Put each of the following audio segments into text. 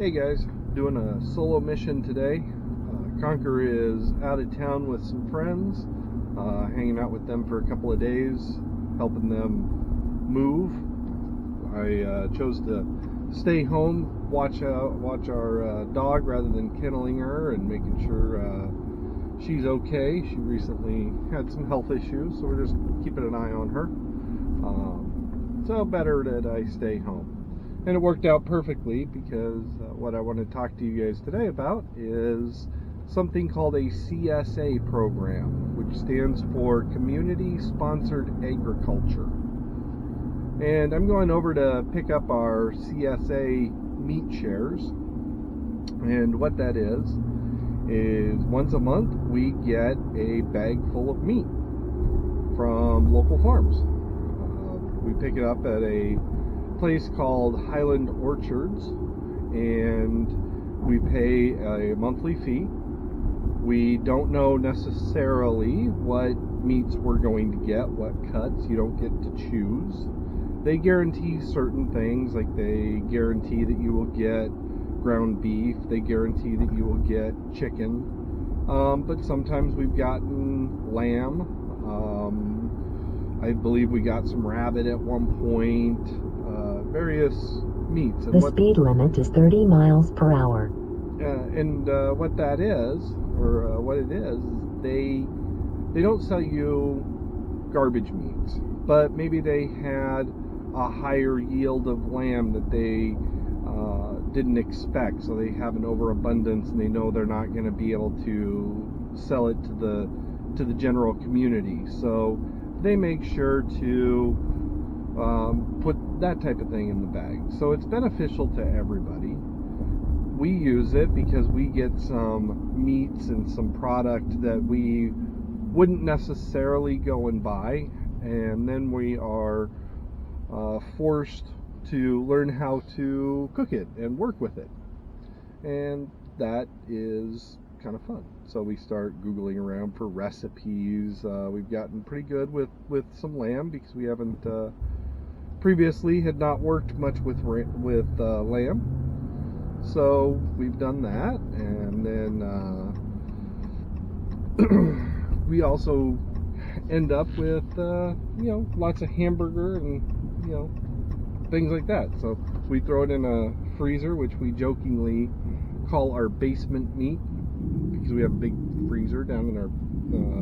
Hey guys, doing a solo mission today. Conquer is out of town with some friends, hanging out with them for a couple of days, helping them move. I chose to stay home, watch our dog rather than kenneling her and making sure she's okay. She recently had some health issues, so we're just keeping an eye on her. So better that I stay home. And it worked out perfectly because what I want to talk to you guys today about is something called a CSA program, which stands for Community Sponsored Agriculture. And I'm going over to pick up our CSA meat shares. And what that is once a month we get a bag full of meat from local farms. We pick it up at a place called Highland Orchards, and we pay a monthly fee. We don't know necessarily what meats we're going to get, what cuts. You don't get to choose. They guarantee certain things, like they guarantee that you will get ground beef, they guarantee that you will get chicken, but sometimes we've gotten lamb. I believe we got some rabbit at one point. Various meats. And the speed limit is 30 miles per hour. What that is, or what it is, they don't sell you garbage meats, but maybe they had a higher yield of lamb that they didn't expect, so they have an overabundance, and they know they're not going to be able to sell it to the general community. So they make sure to put that type of thing in the bag. So it's beneficial to everybody. We use it because we get some meats and some product that we wouldn't necessarily go and buy, and then we are forced to learn how to cook it and work with it. And that is kind of fun. So we start Googling around for recipes. We've gotten pretty good with some lamb because we haven't previously had not worked much with lamb, so we've done that. And then we also end up with lots of hamburger and things like that. So we throw it in a freezer, which we jokingly call our basement meat, because we have a big freezer down in our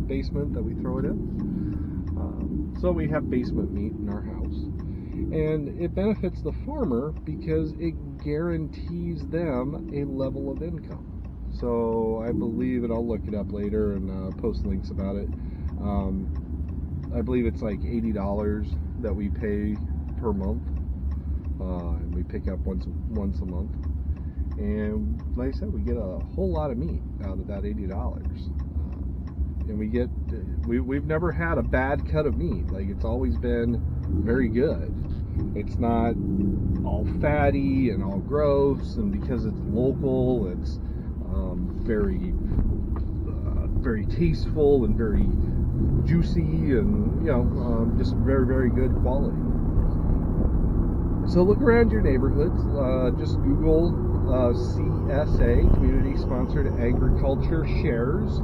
basement that we throw it in. So we have basement meat in our house. And it benefits the farmer because it guarantees them a level of income. So I believe, and I'll look it up later and post links about it, I believe it's like $80 that we pay per month, and we pick up once a month. And like I said, we get a whole lot of meat out of that $80. And we've never had a bad cut of meat. Like, it's always been very good. It's not all fatty and all gross, and because it's local, it's very very tasteful and very juicy, and just very, very good quality. So look around your neighborhoods. Just Google CSA, Community Sponsored Agriculture Shares,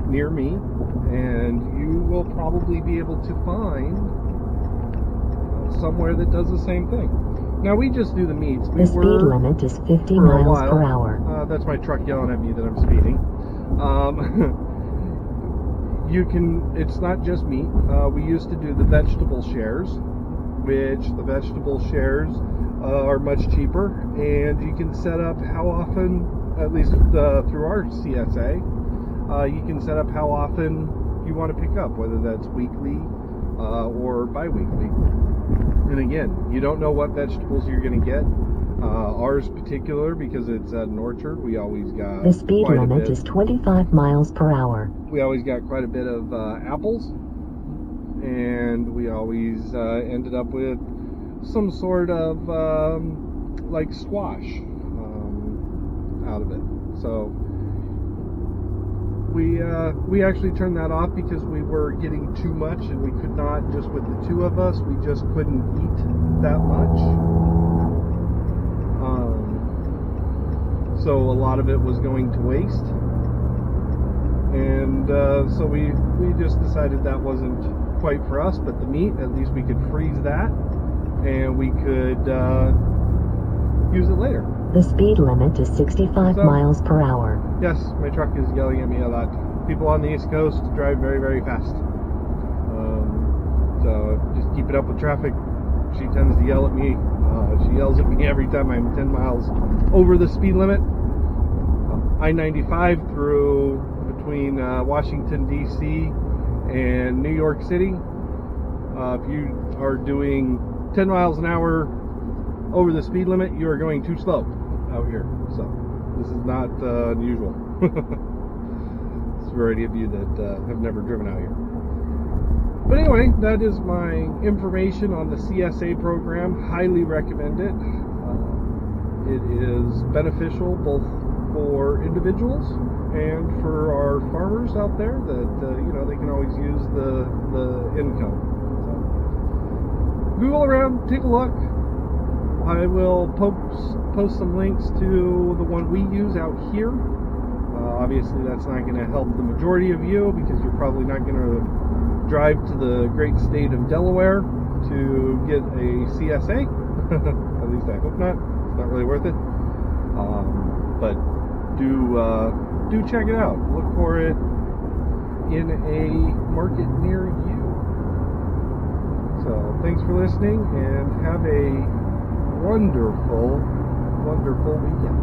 near me, and you will probably be able to find somewhere that does the same thing. Now, we just do the meats. The speed limit is 50 miles per hour. That's my truck yelling at me that I'm speeding. It's not just meat. We used to do the vegetable shares, which the vegetable shares are much cheaper, and you can set up how often, at least through our CSA, you can set up how often you want to pick up, whether that's weekly or bi-weekly. And again, you don't know what vegetables you're going to get. Ours particular, because it's at an orchard, we always got the speed limit is 25 miles per hour. We always got quite a bit of apples, and we always ended up with some sort of like squash out of it. So we actually turned that off because we were getting too much, and we could not, just with the two of us, we just couldn't eat that much. so a lot of it was going to waste. And so we just decided that wasn't quite for us, but the meat, at least we could freeze that and we could use it later. The speed limit is 65 miles per hour. Yes, my truck is yelling at me a lot. People on the East Coast drive very, very fast. So just keep it up with traffic. She tends to yell at me. She yells at me every time I'm 10 miles over the speed limit. I-95 through between Washington, D.C. and New York City. If you are doing 10 miles an hour over the speed limit, you are going too slow out here. So this is not unusual. For any of you that have never driven out here. But anyway, that is my information on the CSA program. Highly recommend it. It is beneficial both for individuals and for our farmers out there that they can always use the income. So, Google around, take a look. I will post some links to the one we use out here. Obviously, that's not going to help the majority of you because you're probably not going to drive to the great state of Delaware to get a CSA. At least I hope not. It's not really worth it. But do check it out. Look for it in a market near you. So thanks for listening and have a wonderful, wonderful weekend.